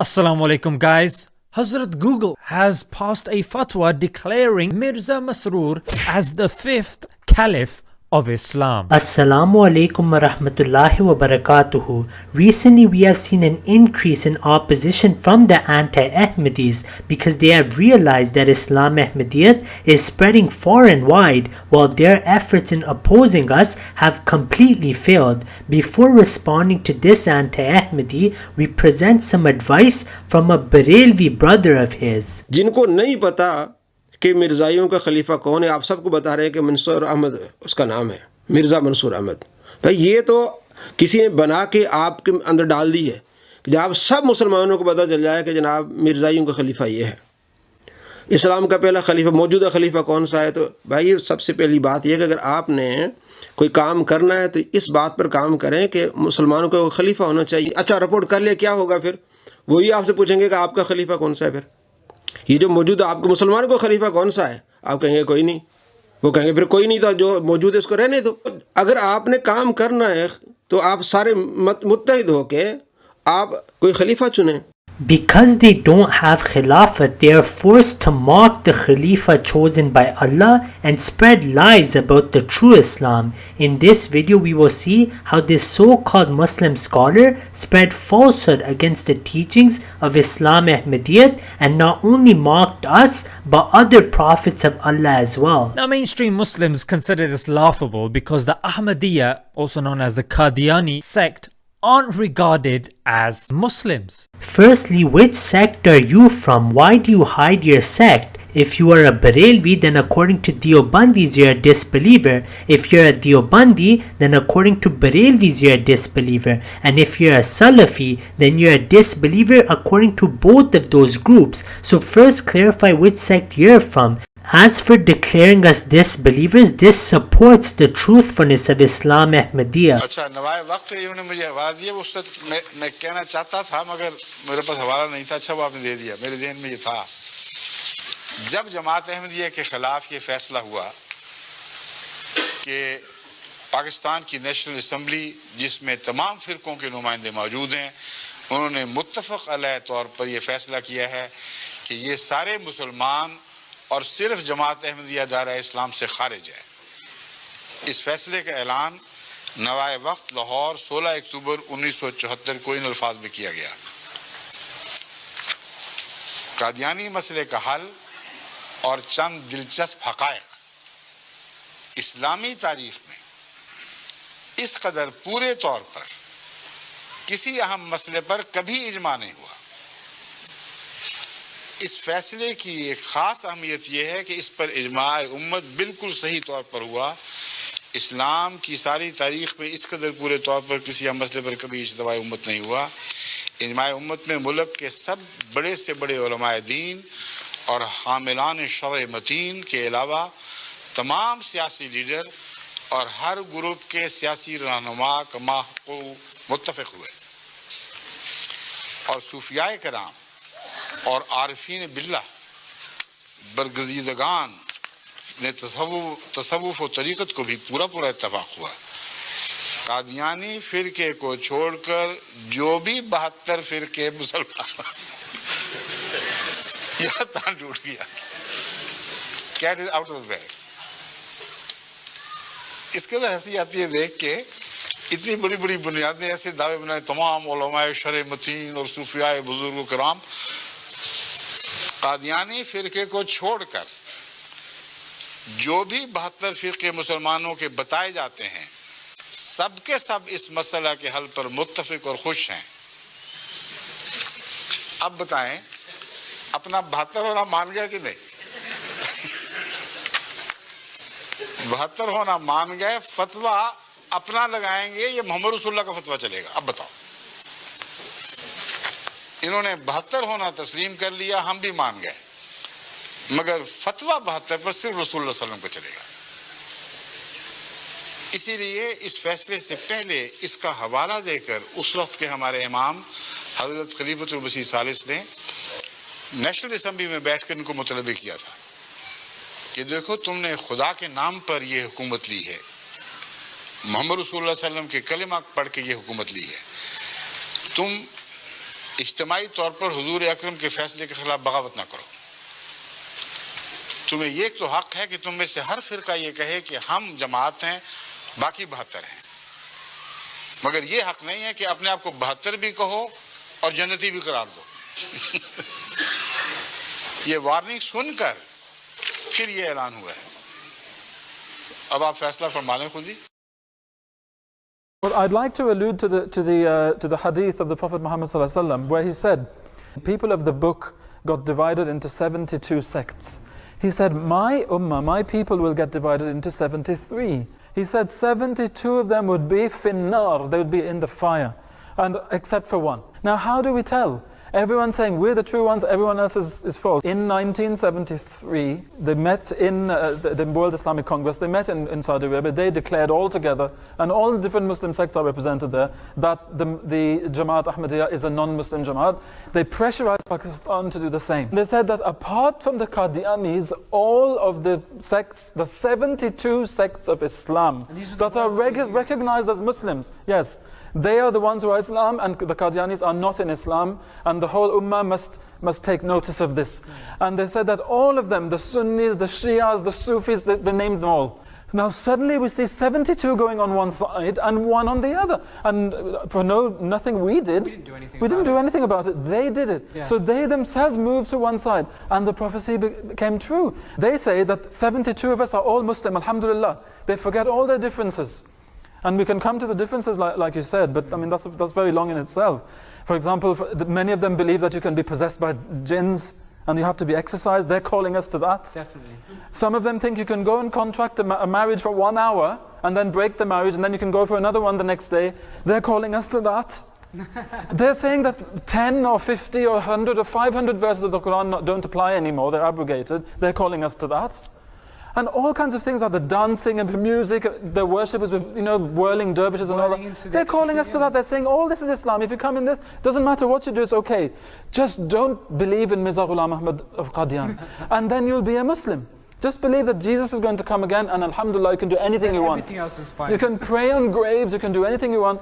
Assalamu alaikum guys. Hazrat Google has passed a fatwa declaring Mirza Masroor as the fifth caliph of Islam. Assalamu alaikum wa rahmatullahi wa barakatuhu. Recently we have seen an increase in opposition from the anti-Ahmadis because they have realized that Islam Ahmadiyyat is spreading far and wide while their efforts in opposing us have completely failed. Before responding to this anti-Ahmadi, we present some advice from a Barelvi brother of his. जिनको नहीं पता کہ مرزائیوں کا خلیفہ کون ہے، آپ سب کو بتا رہے ہیں کہ منصور احمد اس کا نام ہے، مرزا منصور احمد. بھائی یہ تو کسی نے بنا کے آپ کے اندر ڈال دی ہے کہ جناب سب مسلمانوں کو پتہ چل جائے کہ جناب مرزائیوں کا خلیفہ یہ ہے. اسلام کا پہلا خلیفہ، موجودہ خلیفہ کون سا ہے؟ تو بھائی سب سے پہلی بات یہ ہے کہ اگر آپ نے کوئی کام کرنا ہے تو اس بات پر کام کریں کہ مسلمانوں کا خلیفہ ہونا چاہیے. اچھا رپورٹ کر لے، کیا ہوگا پھر؟ وہی آپ سے پوچھیں گے کہ آپ کا خلیفہ کون سا ہے. پھر یہ جو موجود آپ کو مسلمانوں کو خلیفہ کون سا ہے، آپ کہیں گے کوئی نہیں. وہ کہیں گے پھر کوئی نہیں، تو جو موجود ہے اس کو رہنے دو. اگر آپ نے کام کرنا ہے تو آپ سارے متحد ہو کے آپ کوئی خلیفہ چنیں. Because they don't have Khilafat, they are forced to mock the Khalifa chosen by Allah and spread lies about the true Islam. In this video, we will see how this so-called Muslim scholar spread falsehood against the teachings of Islam Ahmadiyyat and not only mocked us, but other prophets of Allah as well. Now, mainstream Muslims consider this laughable because the Ahmadiyya, also known as the Qadiani sect, aren't regarded as Muslims. Firstly, which sect are you from? Why do you hide your sect? If you are a Barelvi, then according to Deobandis you are a disbeliever. If you are a Deobandi, then according to Barelvis you are a disbeliever. And if you are a Salafi, then you are a disbeliever according to both of those groups. So first clarify which sect you are from. As for declaring us disbelievers, this supports the truthfulness of Islam Ahmadiyya. اچھا نوائے وقت انہوں نے مجھے حوالہ دیا، اس وقت میں کہنا چاہتا تھا مگر میرے پاس حوالہ نہیں تھا. اچھا وہ آپ نے دے دیا، میرے ذہن میں یہ تھا. جب جماعت احمدیہ کے خلاف یہ فیصلہ ہوا کہ پاکستان کی نیشنل اسمبلی جس میں تمام فرقوں کے نمائندے موجود ہیں، انہوں نے متفق علیہ طور پر یہ فیصلہ کیا ہے کہ یہ سارے مسلمان اور صرف جماعت احمدیہ دائرہ اسلام سے خارج ہے. اس فیصلے کا اعلان نوائے وقت لاہور 16 اکتوبر 1974 کو ان الفاظ میں کیا گیا. قادیانی مسئلے کا حل اور چند دلچسپ حقائق. اسلامی تاریخ میں اس قدر پورے طور پر کسی اہم مسئلے پر کبھی اجماع نہیں ہوا. اس فیصلے کی ایک خاص اہمیت یہ ہے کہ اس پر اجماع امت بالکل صحیح طور پر ہوا. اسلام کی ساری تاریخ میں اس قدر پورے طور پر کسی اہم مسئلے پر کبھی اجتماع امت نہیں ہوا. اجماع امت میں ملک کے سب بڑے سے بڑے علماء دین اور حاملان شرع متین کے علاوہ تمام سیاسی لیڈر اور ہر گروپ کے سیاسی رہنما کما متفق ہوئے. اور صوفیاء کرام اور عارفین باللہ برگزیدگان نے تصوف و طریقت کو بھی پورا اتفاق ہوا. قادیانی فرقے کو چھوڑ کر جو بھی 72 فرقے مسلمان یہ تان ٹوٹ گیا. Cat is out of the bag. اس کے بعد ہنسی آتی ہے دیکھ کے اتنی بڑی بڑی بنیادیں ایسے دعوے بنائے تمام علماء شرع متین اور صوفیاء بزرگ و کرام. قادیانی فرقے کو چھوڑ کر جو بھی 72 فرقے مسلمانوں کے بتائے جاتے ہیں سب کے سب اس مسئلہ کے حل پر متفق اور خوش ہیں. اب بتائیں اپنا 72 ہونا مان گیا کہ نہیں؟ 72 ہونا مان گئے. فتویٰ اپنا لگائیں گے یہ محمد رسول اللہ کا فتویٰ چلے گا. اب بتاؤ، انہوں نے 72 ہونا تسلیم کر لیا، ہم بھی مان گئے، مگر فتویٰ 72 پر صرف رسول اللہ صلی اللہ علیہ وسلم کو چلے گا. اسی لیے اس فیصلے سے پہلے اس کا حوالہ دے کر اس وقت کے ہمارے امام حضرت خلیفۃ المسیح ثالث نے نیشنل اسمبلی میں بیٹھ کر ان کو مطلبہ کیا تھا کہ دیکھو تم نے خدا کے نام پر یہ حکومت لی ہے، محمد رسول اللہ صلی اللہ علیہ وسلم کے کلمہ پڑھ کے یہ حکومت لی ہے. تم اجتماعی طور پر حضور اکرم کے فیصلے کے خلاف بغاوت نہ کرو. تمہیں یہ تو حق ہے کہ تم میں سے ہر فرقہ یہ کہے کہ ہم جماعت ہیں، باقی 72 ہیں، مگر یہ حق نہیں ہے کہ اپنے آپ کو 72 بھی کہو اور جنتی بھی قرار دو. یہ وارننگ سن کر پھر یہ اعلان ہوا ہے. اب آپ فیصلہ فرما لیں خود ہی. Well, I'd like to allude to the hadith of the Prophet Muhammad sallallahu alaihi wasallam, where he said, people of the book got divided into 72 sects. He said, my ummah, my people will get divided into 73. He said 72 of them would be finnar, they would be in the fire, and except for one. Now how do we tell? Everyone's saying we're the true ones, everyone else is false. In 1973, they met in the World Islamic Congress, they met in Saudi Arabia, they declared all together, and all the different Muslim sects are represented there, that the Jamaat Ahmadiyya is a non-Muslim Jamaat. They pressurized Pakistan to do the same. They said that apart from the Qadianis, all of the sects, the 72 sects of Islam that are recognized as Muslims, yes, they are the ones who are Islam, and the Qadianis are not in Islam, and the whole Ummah must take notice of this. And they said that all of them, the Sunnis, the Shias, the Sufis, they named them all. Now suddenly we see 72 going on one side and one on the other. And for nothing we did. We didn't do anything about it. They did it. Yeah. So they themselves moved to one side, and the prophecy became true. They say that 72 of us are all Muslim, alhamdulillah. They forget all their differences. And we can come to the differences like you said, but I mean that's very long in itself. For example, many of them believe that you can be possessed by jinns and you have to be exorcised. They're calling us to that. Definitely. Some of them think you can go and contract a marriage for 1 hour and then break the marriage, and then you can go for another one the next day. They're calling us to that. They're saying that 10 or 50 or 100 or 500 verses of the Quran don't apply anymore, they're abrogated. They're calling us to that. And all kinds of things like the dancing and the music, the worshippers with, whirling dervishes and all that. They're calling us to that. They're saying, all this is Islam. If you come in this, doesn't matter what you do, it's okay. Just don't believe in Mirza Ghulam Ahmad of Qadian. And then you'll be a Muslim. Just believe that Jesus is going to come again, and alhamdulillah, you can do anything you want. Everything else is fine. You can pray on graves, you can do anything you want.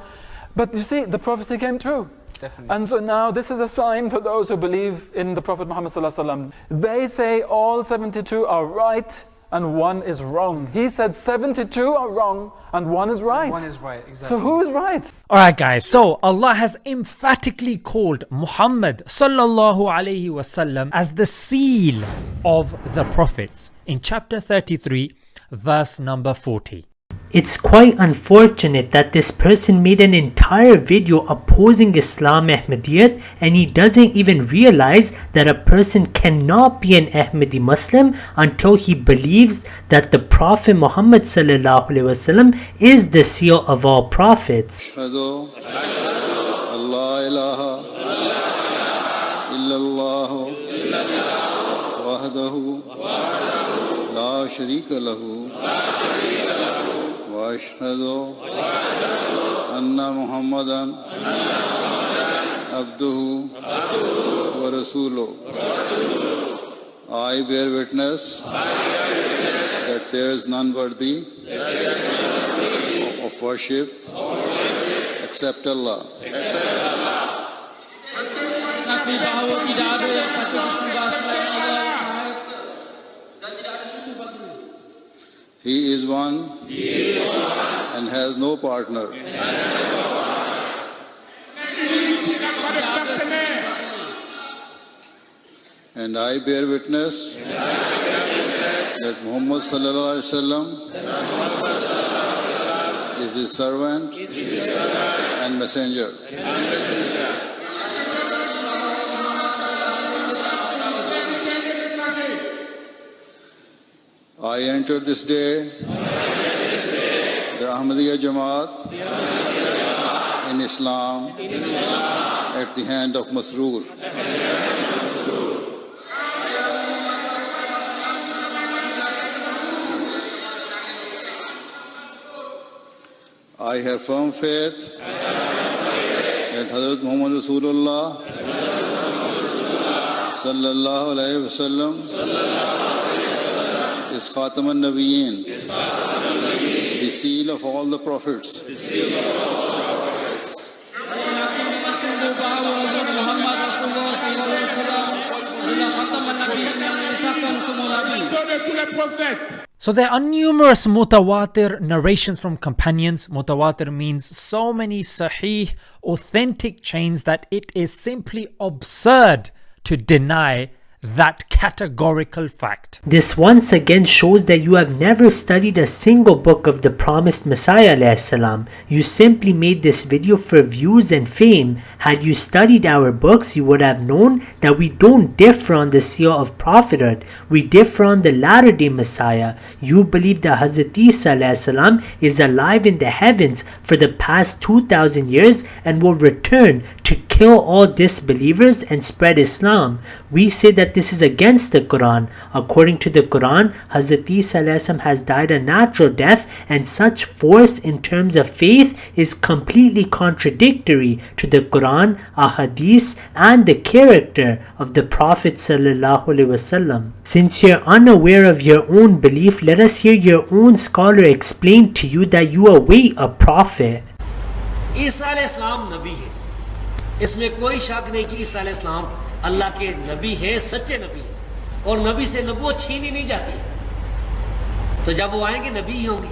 But you see, the prophecy came true. Definitely. And so now this is a sign for those who believe in the Prophet Muhammad sallallahu alaihi wasallam. They say all 72 are right, and one is wrong. He said 72 are wrong and one is right. One is right, exactly. So who is right? Alright guys, so Allah has emphatically called Muhammad sallallahu alayhi wasallam as the seal of the prophets in chapter 33 verse number 40. It's quite unfortunate that this person made an entire video opposing Islam Ahmadiyyat, and he doesn't even realize that a person cannot be an Ahmadi Muslim until he believes that the Prophet Muhammad sallallahu alaihi wasallam is the seal of all prophets. Ashhadu Allah ilaha illallah wahdahu la sharika lahu وأشهد أن محمدًا عبده ورسوله. I bear witness that there is none worthy of worship except Allah. He is one and has no partner. And I bear witness that Muhammad sallallahu alaihi wasallam is his servant and messenger. I enter this day the Ahmadiyya Jamaat in Islam at the hand of Masroor. I have firm faith that Hazrat Muhammad Rasulullah sallallahu alayhi wasallam is Khatam al-Nabiyyin, the seal of all the prophets. So there are numerous mutawatir narrations from companions. Mutawatir means so many sahih, authentic chains that it is simply absurd to deny that categorical fact. This once again shows that you have never studied a single book of the promised Messiah alayhi salam. You simply made this video for views and fame. Had you studied our books, you would have known that we don't differ on the seer of prophethood. We differ on the latter day Messiah. You believe that Hazrat Isa alayhi salam is alive in the heavens for the past 2000 years and will return to kill all disbelievers and spread Islam. We say that this is against the Quran. According to the Quran, Hazrat Isa alayhi salam has died a natural death, and such force in terms of faith is completely contradictory to the Quran, ahadith, and the character of the Prophet sallallahu alaihi wasallam. Since you're unaware of your own belief, let us hear your own scholar explain to you that you await a prophet. عیسیٰ علیہ السلام نبی ہے, اس میں کوئی شک نہیں کہ عیسیٰ علیہ السلام اللہ کے نبی ہیں, سچے نبی ہیں, اور نبی سے نبوت چھینی نہیں جاتی. تو جب وہ آئیں گے نبی ہی ہوں گے.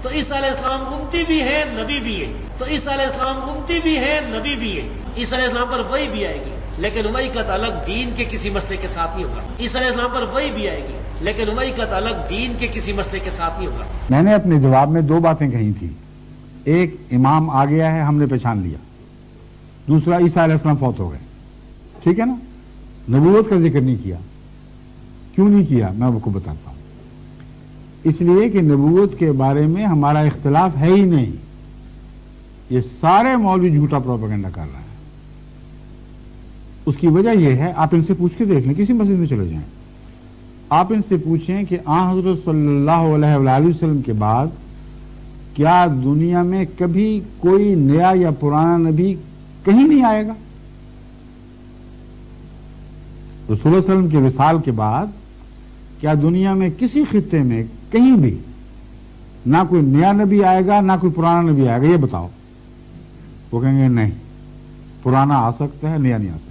تو عیسیٰ علیہ السلام امتی بھی ہیں, نبی بھی ہیں. تو عیسیٰ علیہ السلام امتی بھی ہیں, نبی بھی ہیں. عیسیٰ علیہ السلام پر وحی بھی آئے گی, لیکن وحی کا تعلق دین کے کسی مسئلے کے ساتھ نہیں ہوگا. عیسیٰ علیہ السلام پر وحی بھی آئے گی, لیکن وحی کا تعلق دین کے کسی مسئلے کے ساتھ نہیں ہوگا. میں نے اپنے جواب میں دو باتیں کہی تھی. ایک, امام آ گیا ہے, ہم نے پہچان لیا. دوسرا, عیسیٰ علیہ السلام فوت ہو گئے. ٹھیک ہے نا. نبوت کا ذکر نہیں کیا. کیوں نہیں کیا میں آپ کو بتاتا ہوں. اس لیے کہ نبوت کے بارے میں ہمارا اختلاف ہے ہی نہیں. یہ سارے مولوی جھوٹا پروپیگنڈا کر رہے ہیں. اس کی وجہ یہ ہے, آپ ان سے پوچھ کے دیکھ لیں, کسی مسجد میں چلے جائیں, آپ ان سے پوچھیں کہ آن حضرت صلی اللہ علیہ وآلہ وسلم کے بعد کیا دنیا میں کبھی کوئی نیا یا پرانا نبی کہیں نہیں آئے گا؟ رسول اللہ علیہ وسلم کے وصال کے بعد کیا دنیا میں کسی خطے میں کہیں بھی نہ کوئی نیا نبی آئے گا نہ کوئی پرانا نبی آئے گا؟ یہ بتاؤ. وہ کہیں گے نہیں, پرانا آ سکتا ہے, نیا نہیں آ سکتا.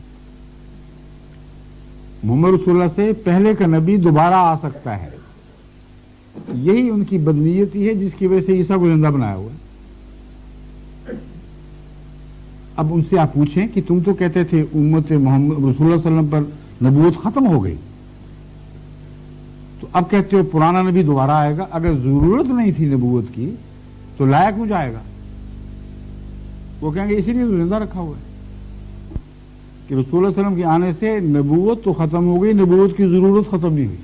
محمد رسول اللہ سے پہلے کا نبی دوبارہ آ سکتا ہے. یہی ان کی بدنیتی ہے جس کی وجہ سے عیسیٰ کو زندہ بنایا ہوا ہے. اب ان سے آپ پوچھیں کہ تم تو کہتے تھے امت محمد رسول اللہ صلی اللہ علیہ وسلم پر نبوت ختم ہو گئی, تو اب کہتے ہو پرانا نبی دوبارہ آئے گا. اگر ضرورت نہیں تھی نبوت کی تو لایا کیوں جائے گا؟ وہ کہیں گے اسی لیے تو زندہ رکھا ہوا ہے کہ رسول اللہ علیہ وسلم کے آنے سے نبوت تو ختم ہو گئی, نبوت کی ضرورت ختم نہیں ہوئی.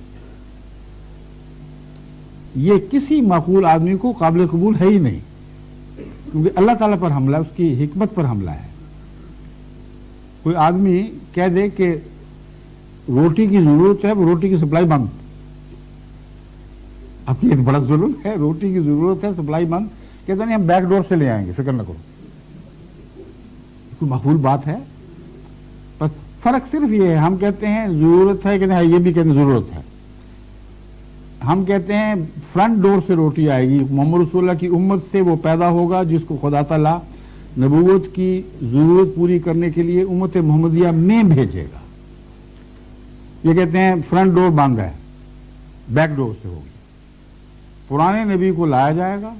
یہ کسی معقول آدمی کو قابل قبول ہے ہی نہیں, کیونکہ اللہ تعالیٰ پر حملہ ہے, اس کی حکمت پر حملہ ہے. کوئی آدمی کہہ دے کہ روٹی کی ضرورت ہے, وہ روٹی کی سپلائی بند. اب یہ بڑا ظلم ہے. روٹی کی ضرورت ہے, سپلائی بند. کہتے نہیں ہم بیک ڈور سے لے آئیں گے, فکر نہ کرو. کوئی معقول بات ہے؟ بس فرق صرف یہ ہے, ہم کہتے ہیں ضرورت ہے, کہتے ہیں یہ بھی کہتے ہیں ضرورت ہے. ہم کہتے ہیں فرنٹ ڈور سے روٹی آئے گی, محمد رسول اللہ کی امت سے وہ پیدا ہوگا جس کو خدا تعالیٰ نبوت کی ضرورت پوری کرنے کے لیے امت محمدیہ میں بھیجے گا. یہ کہتے ہیں فرنٹ ڈور بند ہے, بیک ڈور سے ہوگی. پرانے نبی کو لایا جائے گا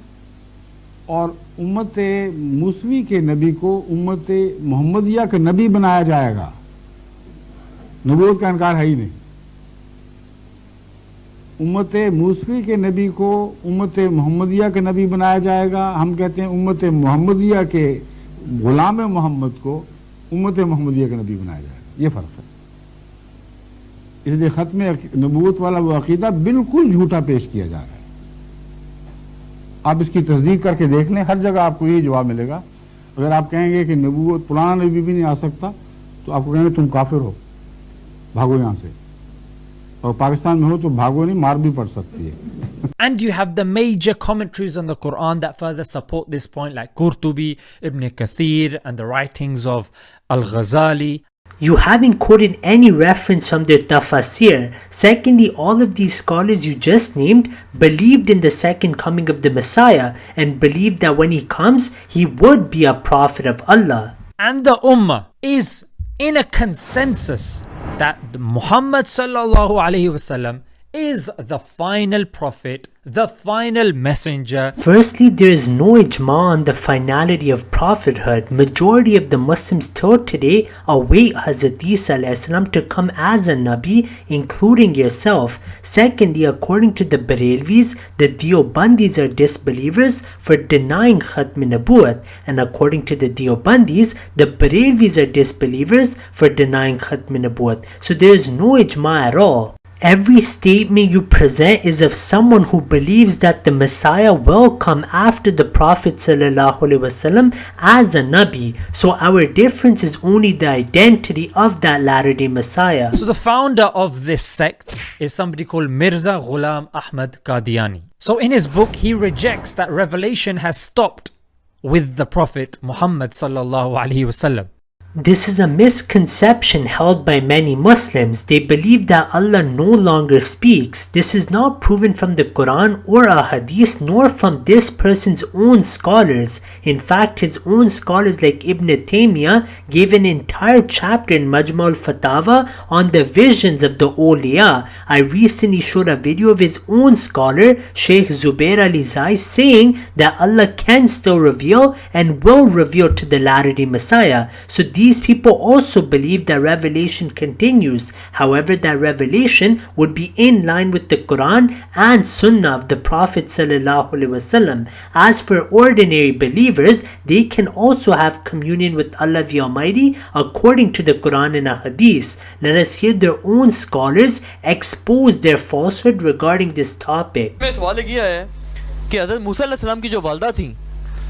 اور امت موسوی کے نبی کو امت محمدیہ کا نبی بنایا جائے گا. نبوت کا انکار ہے ہی نہیں. امت موسوی کے نبی کو امت محمدیہ کا نبی بنایا جائے گا. ہم کہتے ہیں امت محمدیہ کے غلام محمد کو امت محمدیہ کا نبی بنایا جائے گا. یہ فرق ہے. اس لیے ختم نبوت والا وہ عقیدہ بالکل جھوٹا پیش کیا جا رہا ہے. آپ اس کی تصدیق کر کے دیکھ لیں, ہر جگہ آپ کو یہی جواب ملے گا. اگر آپ کہیں گے کہ نبوت پرانا نبی بھی نہیں آ سکتا تو آپ کو کہیں گے تم کافر ہو, بھاگو یہاں سے. اور پاکستان میں ہو تو بھاگو نہیں, مار بھی پڑ سکتی ہے. And you have the major commentaries on the Quran that further support this point, like Qurtubi, Ibn Kathir, and the writings of Al-Ghazali. You haven't quoted any reference from their tafasir. Secondly, all of these scholars you just named believed in the second coming of the Messiah and believed that when he comes, he would be a prophet of Allah. And the Ummah is in a consensus that Muhammad sallallahu alaihi wasallam is the final prophet, the final messenger. Firstly, there is no ijma on the finality of prophethood. Majority of the Muslims till today await Hazrat Isa alayhi salam to come as a Nabi, including yourself. Secondly, according to the Barelvis, the Deobandis are disbelievers for denying Khatm Nabuwat, and according to the Deobandis, the Barelvis are disbelievers for denying Khatm Nabuwat. So there is no ijma at all. Every statement you present is of someone who believes that the Messiah will come after the Prophet ﷺ as a Nabi. So our difference is only the identity of that latter-day Messiah. So the founder of this sect is somebody called Mirza Ghulam Ahmad Qadiani. So in his book, he rejects that revelation has stopped with the Prophet Muhammad sallallahu alaihi wasallam. This is a misconception held by many Muslims. They believe that Allah no longer speaks. This is not proven from the Quran or a Hadith, nor from this person's own scholars. In fact, his own scholars like Ibn Taymiyyah gave an entire chapter in Majma' al-Fatawa on the visions of the awliya. I recently showed a video of his own scholar, Sheikh Zubair Ali Zai, saying that Allah can still reveal and will reveal to the latter-day Messiah. So these people also believe that revelation continues. However, that revelation would be in line with the Quran and Sunnah of the Prophet ﷺ. As for ordinary believers, they can also have communion with Allah the Almighty according to the Quran and a Hadith. Let us hear their own scholars expose their falsehood regarding this topic. सवाल किया है कि हज़रत मूसा अलैहिस्सलाम की जो वालदा थी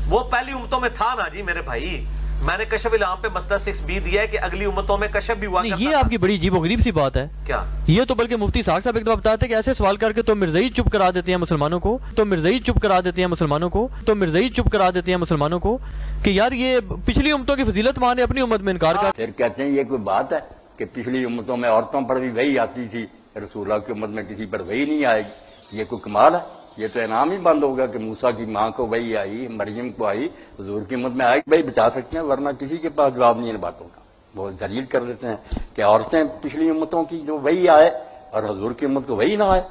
वो पहली उम्मतों में था ना जी मेरे भाई। मैंने कशफ इल्हाम पे मसला 6b दिया है कि अगली उम्मतों में कशफ भी हुआ करता ये आपकी बड़ी अजीब और गरीब सी बात है। क्या ये तो बल्कि मुफ्ती साहब एक दफा बताते हैं कि ऐसे सवाल करके तो मिर्ज़ाई चुप करा देते हैं मुसलमानों को, तो मिर्ज़ाई चुप करा देते हैं मुसलमानों को, तो मिर्ज़ाई चुप करा देते हैं मुसलमानों को कि यार ये पिछली उम्मतों की फजीलत माने अपनी उम्मत में इनकार कर। फिर कहते हैं ये कोई बात है कि पिछली उम्मतों में औरतों पर भी वही आती थी, रसूलुल्लाह की उम्मत में किसी पर वही नहीं आएगी। ये कोई कमाल है? ये तो इनाम ही बंद होगा कि मूसा की माँ को वही आई, मरियम को आई, हुजूर की उम्मत में आई। भाई बता सकते हैं, वरना किसी के पास जवाब नहीं है इन बातों का। वो दलील कर देते हैं कि औरतें पिछली उम्मतों की जो वही आए और हुजूर की उम्मत को वही ना आए।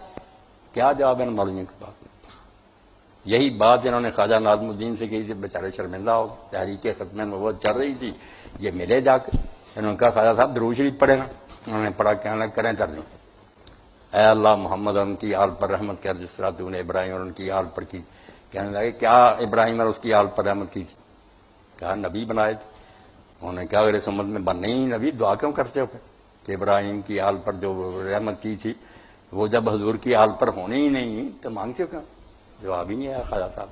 क्या जवाब है मौलवियों के पास? यही बात इन्होंने ख्वाजा नाज़मुद्दीन से की थी, बेचारे शर्मिंदा हो। तहरीक खत्म में वो चल रही थी, ये मिले जाकर इन्होंने कहा ख्वाजा साहब दरूद शरीफ पढ़ेगा। उन्होंने पढ़ा, कहने लगे करें कर दें। ऐ अल्लाह मोहम्मद और उनकी आल पर रहमत कर जिस तरह तूने इब्राहिम और उनकी आल पर की। कहने लगे क्या इब्राहिम और उसकी आल पर रहमत की थी? कहा नबी बनाए थे। उन्होंने कहा अगर इस उम्मत में बन नहीं नबी दुआ क्यों करते हो कि इब्राहिम की आल पर जो रहमत की थी वो जब हजूर की आल पर होनी ही नहीं तो मांगते हो क्यों? जवाब ही नहीं आया। ख्वाजा साहब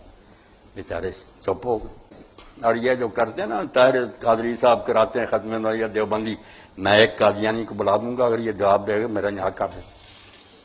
बेचारे चुप हो गए। और ये जो करते हैं ना, ताहिर कादरी साहब कराते हैं खत्म या देवबंदी, मैं एक कादियानी को बुला दूंगा, अगर ये जवाब देगा मेरा यहाँ का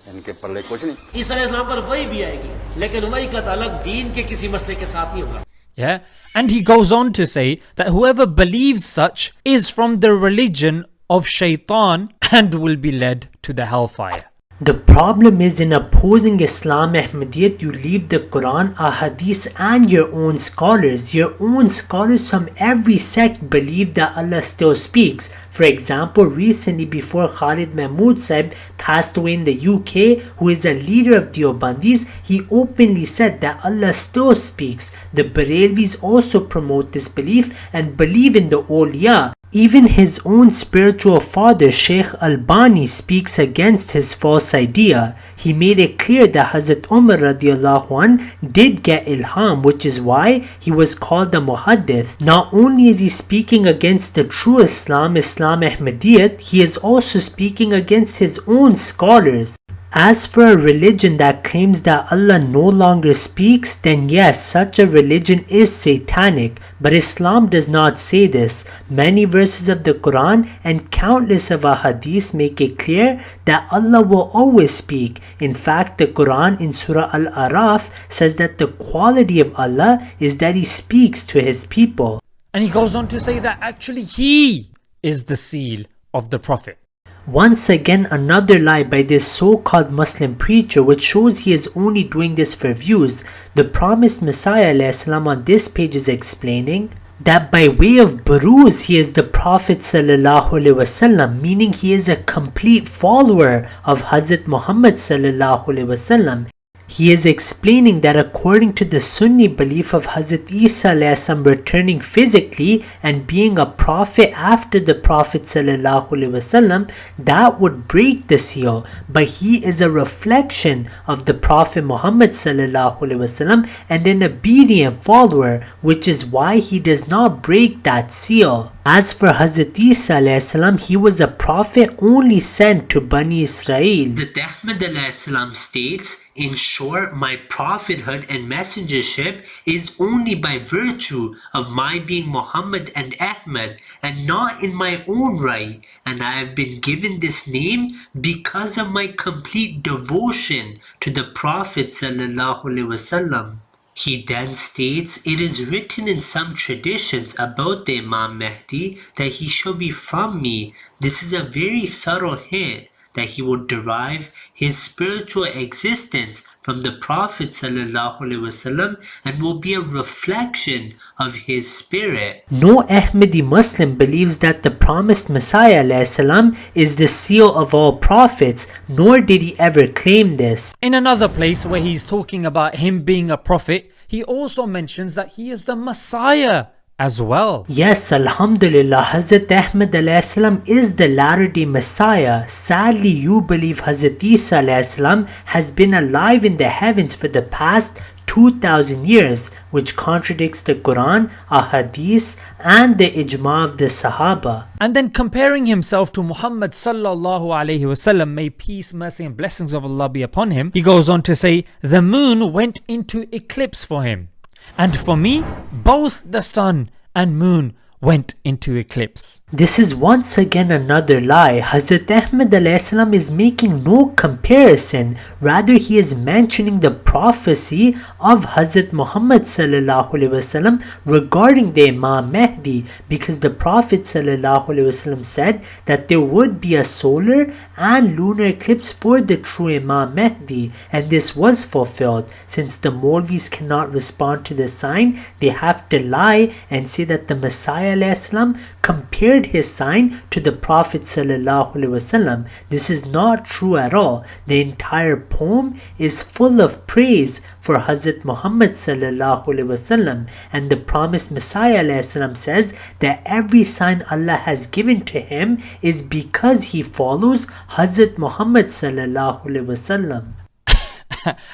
इनके पल्ले कुछ नहीं। ईसा अलैहिस्सलाम पर वही भी आएगी, लेकिन वही का ताल्लुक दीन के किसी मसले के साथ नहीं होगा। Yeah, and he goes on to say that whoever believes such is from the religion of Shaitan and will be led to the hellfire. The problem is in opposing Islam Ahmadiyyat, you leave the Quran, a Hadith and your own scholars. Your own scholars from every sect believe that Allah still speaks. For example, recently before Khalid Mahmood Saib passed away in the UK, who is a leader of Deobandis, he openly said that Allah still speaks. The Barelvis also promote this belief and believe in the awliya. Even his own spiritual father, Sheikh Albani, speaks against his false idea. He made it clear that Hazrat Umar radiallahu anh did get ilham, which is why he was called a muhaddith. Not only is he speaking against the true Islam Ahmadiyyat, he is also speaking against his own scholars. As for a religion that claims that Allah no longer speaks, then yes, such a religion is satanic. But Islam does not say this. Many verses of the Quran and countless of ahadith make it clear that Allah will always speak. In fact, the Quran in Surah Al-Araf says that the quality of Allah is that He speaks to His people. And he goes on to say that actually He is the seal of the Prophet. Once again, another lie by this so-called Muslim preacher, which shows he is only doing this for views. The promised Messiah ﷺ on this page is explaining that by way of Buruz, he is the Prophet ﷺ, meaning he is a complete follower of Hazrat Muhammad ﷺ. He is explaining that according to the Sunni belief of Hazrat Isa ﷺ returning physically and being a prophet after the Prophet ﷺ, that would break the seal, but he is a reflection of the Prophet Muhammad ﷺ and an obedient follower, which is why he does not break that seal. As for Hazrat Isa ﷺ, he was a prophet only sent to Bani Israel. Hazrat Ahmad ﷺ states, in short, my prophethood and messengership is only by virtue of my being Muhammad and Ahmad, and not in my own right, and I have been given this name because of my complete devotion to the Prophet ﷺ. He then states, it is written in some traditions about the Imam Mahdi that he shall be from me. This is a very subtle hint that he will derive his spiritual existence from the Prophet ﷺ and will be a reflection of his spirit. No Ahmadi Muslim believes that the promised Messiah ﷺ is the seal of all prophets, nor did he ever claim this. In another place where he's talking about him being a prophet, he also mentions that he is the Messiah as well. Yes, Alhamdulillah, Hazrat Ahmad ﷺ is the latter-day Messiah. Sadly, you believe Hazrat Isa ﷺ has been alive in the heavens for the past 2000 years, which contradicts the Quran, Ahadith, and the Ijma of the Sahaba. And then comparing himself to Muhammad sallallahu alaihi wasallam, may peace, mercy and blessings of Allah be upon him, he goes on to say, the moon went into eclipse for him. And for me, both the sun and moon went into eclipse. This is once again another lie. Hazrat Ahmad ﷺ is making no comparison, rather he is mentioning the prophecy of Hazrat Muhammad ﷺ regarding the Imam Mahdi, because the Prophet ﷺ said that there would be a solar and lunar eclipse for the true Imam Mahdi, and this was fulfilled. Since the Maulvis cannot respond to the sign, they have to lie and say that the Messiah ﷺ compared his sign to the Prophet ﷺ. This is not true at all. The entire poem is full of praise for Hazrat Muhammad ﷺ, and the promised Messiah ﷺ says that every sign Allah has given to him is because he follows Hazrat Muhammad ﷺ.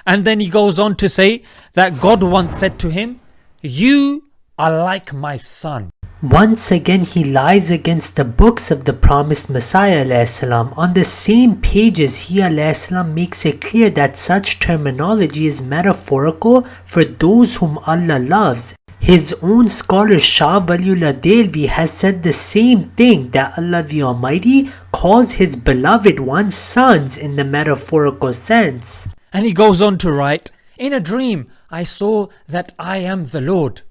And then he goes on to say that God once said to him, you are like my son. Once again, he lies against the books of the promised Messiah ﷺ. On the same pages, he ﷺ makes it clear that such terminology is metaphorical for those whom Allah loves. His own scholar Shah Waliullah Delvi has said the same thing, that Allah the Almighty calls his beloved ones sons in the metaphorical sense. And he goes on to write, in a dream I saw that I am the Lord,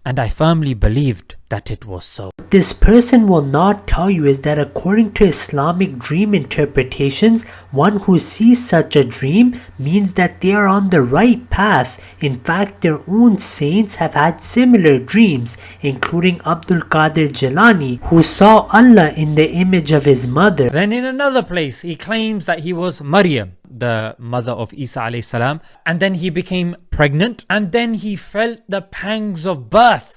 and I firmly believed that it was so. What this person will not tell you is that according to Islamic dream interpretations, one who sees such a dream means that they are on the right path. In fact, their own saints have had similar dreams, including Abdul Qadir Jilani, who saw Allah in the image of his mother. Then in another place, he claims that he was Maryam, the mother of Isa alayhi salam, and then he became pregnant, and then he felt the pangs of birth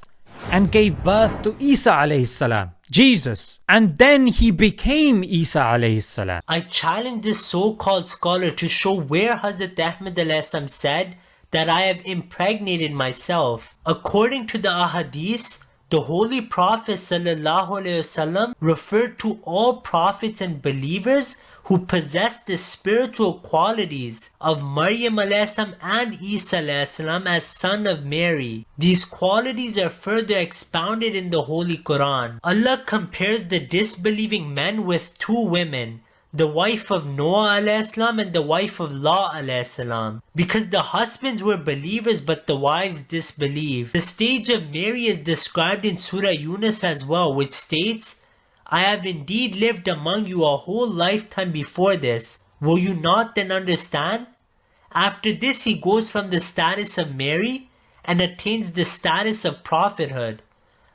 and gave birth to Isa alayhi salam, Jesus, and then he became Isa alayhi salam. I challenge this so-called scholar to show where Hazrat Ahmad ﷺ said that I have impregnated myself. According to the Ahadith, the Holy Prophet ﷺ referred to all prophets and believers who possess the spiritual qualities of Maryam ﷺ and Isa ﷺ as son of Mary. These qualities are further expounded in the Holy Quran. Allah compares the disbelieving men with two women, the wife of Noah ﷺ and the wife of Lot ﷺ, because the husbands were believers but the wives disbelieved. The stage of Mary is described in Surah Yunus as well, which states, I have indeed lived among you a whole lifetime before this. Will you not then understand? After this he goes from the status of Mary and attains the status of prophethood.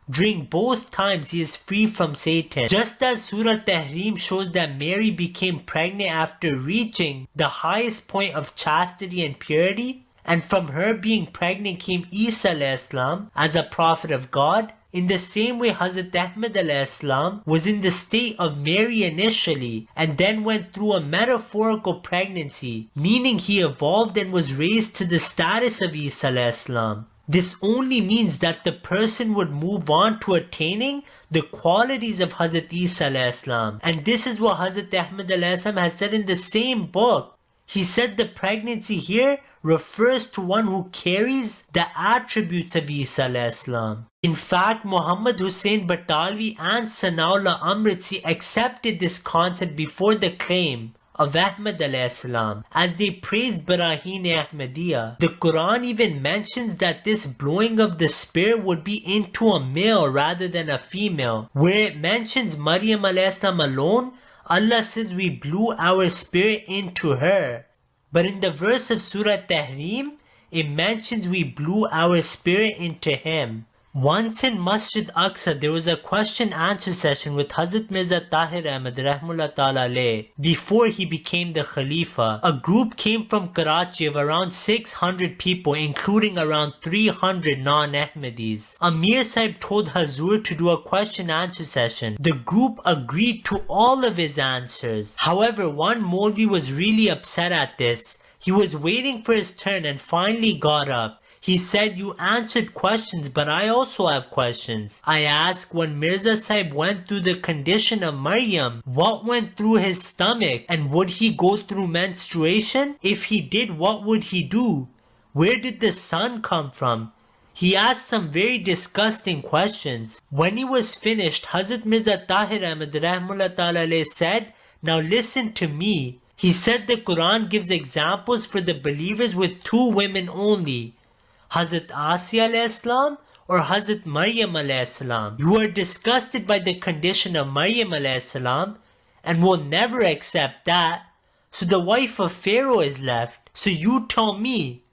During both times he is free from Satan. Just as Surah Tahrim shows that Mary became pregnant after reaching the highest point of chastity and purity, and from her being pregnant came Isa alayhi salam as a prophet of God, in the same way Hazrat Ahmad alayhi salam was in the state of Mary initially and then went through a metaphorical pregnancy, meaning he evolved and was raised to the status of Isa alayhi salam. This only means that the person would move on to attaining the qualities of Hazrat Isa alayhi salam. And this is what Hazrat Ahmad alayhi salam has said in the same book. He said the pregnancy here refers to one who carries the attributes of Isa alayhi salam. In fact, Muhammad Hussain Batalvi and Sanaullah Amritsi accepted this concept before the claim of Ahmad alayhi salam, as they praised Barahin-e Ahmadiyya. The Quran even mentions that this blowing of the spirit would be into a male rather than a female. Where it mentions Maryam alayhi salam alone, Allah says we blew our spirit into her. But in the verse of Surah Tahrim, it mentions we blew our spirit into him. Once in Masjid Aqsa, there was a question-answer session with Hazrat Mirza Tahir Ahmad Rahmullah Ta'ala alayh before he became the Khalifa. A group came from Karachi of around 600 people, including around 300 non-Ahmadis. Amir Sahib told Hazur to do a question-answer session. The group agreed to all of his answers. However, one Maulvi was really upset at this. He was waiting for his turn and finally got up. He said, "You answered questions, but I also have questions." I asked, when Mirza Sahib went through the condition of Maryam, what went through his stomach, and would he go through menstruation? If he did, what would he do? Where did the son come from? He asked some very disgusting questions. When he was finished, Hazrat Mirza Tahir Ahmad Rahmullah Ta'ala alayh said, "Now listen to me." He said the Quran gives examples for the believers with two women only, Hazrat Asiya alayhi salam or Hazrat Maryam alayhi salam. You are disgusted by the condition of Maryam alayhi salam and will never accept that. So the wife of Pharaoh is left. So you tell me,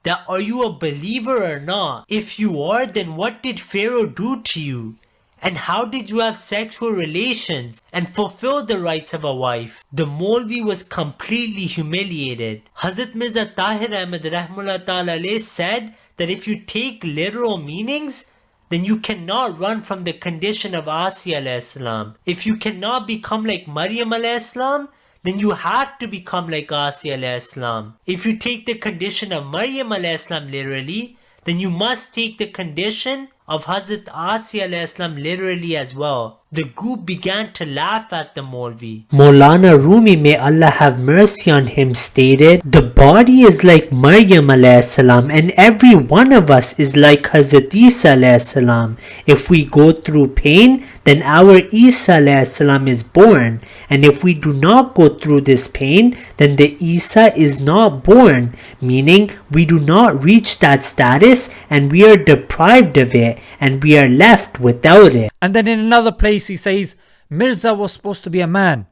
that are you a believer or not? If you are, then what did Pharaoh do to you? And how did you have sexual relations and fulfill the rights of a wife? The Maulvi was completely humiliated. Hazrat Mirza Tahir Ahmad Rahmullah Ta'ala alayh said that if you take literal meanings, then you cannot run from the condition of Asiya alayhi salam. If you cannot become like Maryam alayhi salam, then you have to become like Asiya alayhi salam. If you take the condition of Maryam alayhi salam literally, then you must take the condition of Hazrat Asiya alayhi salam literally as well. The group began to laugh at the Maulvi. Maulana Rumi, may Allah have mercy on him, stated, "The body is like Maryam alayhi salam and every one of us is like Hazrat Isa alayhi salam. If we go through pain, then our Isa alayhi salam is born, and if we do not go through this pain, then the Isa is not born, meaning we do not reach that status and we are deprived of it and we are left without it." And then in another place he says, Mirza was supposed to be a man,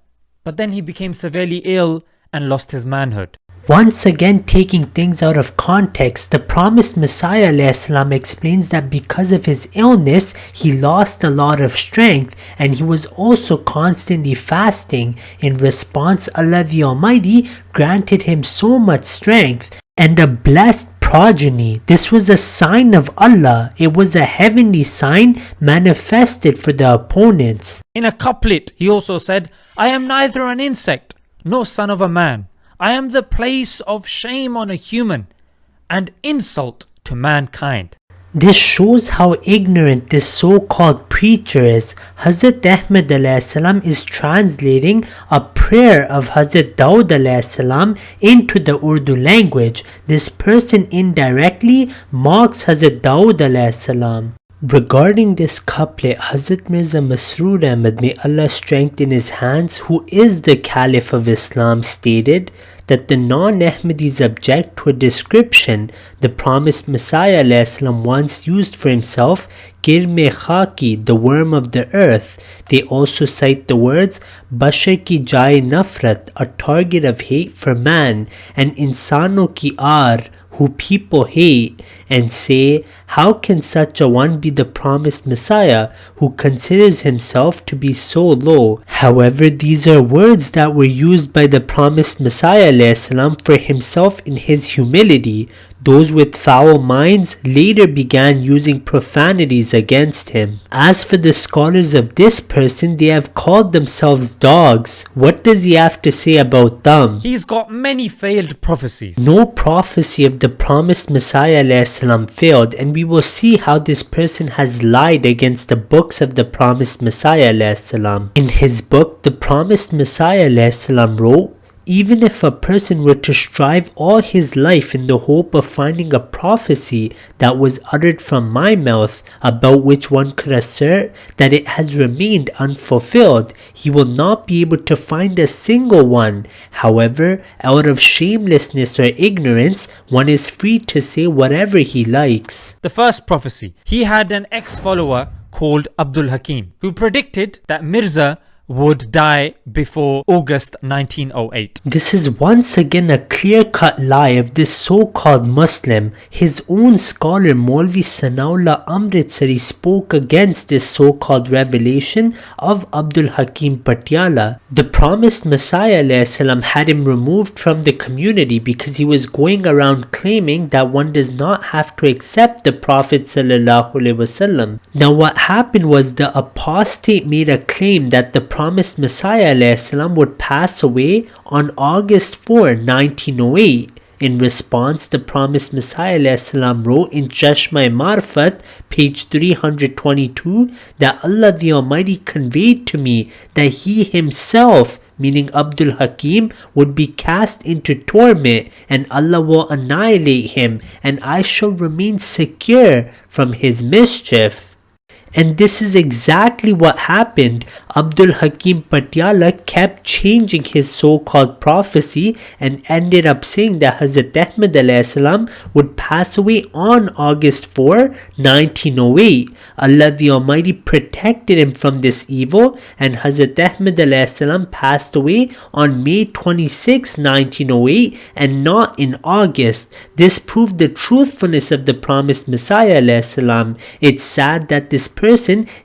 but then he became severely ill and lost his manhood. Once again, taking things out of context, the promised Messiah ﷺ explains that because of his illness, he lost a lot of strength and he was also constantly fasting. In response, Allah the Almighty granted him so much strength and a blessed progeny. This was a sign of Allah. It was a heavenly sign manifested for the opponents. In a couplet, he also said, "I am neither an insect nor son of a man. I am the place of shame on a human and insult to mankind." This shows how ignorant this so-called preacher is. Hazrat Ahmad salam is translating a prayer of Hazrat Daud salam into the Urdu language. This person indirectly mocks Hazrat Daud salam. Regarding this couplet, Hazrat Mirza Masroor Ahmad, may Allah strengthen his hands, who is the Caliph of Islam, stated that the non-Ahmadis object to a description the promised Messiah ﷺ once used for himself, Girme Khaki, the worm of the earth. They also cite the words Bashar ki jaye nafrat, a target of hate for man, and Insano ki aar, who people hate, and say, how can such a one be the promised Messiah who considers himself to be so low? However, these are words that were used by the promised Messiah ﷺ for himself in his humility. Those with foul minds later began using profanities against him. As for the scholars of this person, they have called themselves dogs. What does he have to say about them? He's got many failed prophecies. No prophecy of the promised Messiah ﷺ failed, and we will see how this person has lied against the books of the promised Messiah ﷺ. In his book, the promised Messiah ﷺ wrote, even if a person were to strive all his life in the hope of finding a prophecy that was uttered from my mouth about which one could assert that it has remained unfulfilled, he will not be able to find a single one. However, out of shamelessness or ignorance, one is free to say whatever he likes. The first prophecy. He had an ex-follower called Abdul Hakim who predicted that Mirza would die before August 1908. This is once again a clear-cut lie of this so-called Muslim. His own scholar Maulvi Sanaullah Amritsari spoke against this so-called revelation of Abdul Hakim Patiala. The promised Messiah ﷺ had him removed from the community because he was going around claiming that one does not have to accept the Prophet ﷺ. Now what happened was the apostate made a claim that the promised Messiah ﷺ would pass away on August 4, 1908. In response, the promised Messiah ﷺ wrote in Chashma-e-Marifat, page 322, that Allah the Almighty conveyed to me that He Himself, meaning Abdul Hakim, would be cast into torment, and Allah will annihilate him, and I shall remain secure from his mischief. And this is exactly what happened. Abdul Hakim Patiala kept changing his so-called prophecy and ended up saying that Hazrat Ahmad ﷺ would pass away on August 4, 1908. Allah the Almighty protected him from this evil, and Hazrat Ahmad ﷺ passed away on May 26, 1908 and not in August. This proved the truthfulness of the promised Messiah ﷺ. It's sad that this person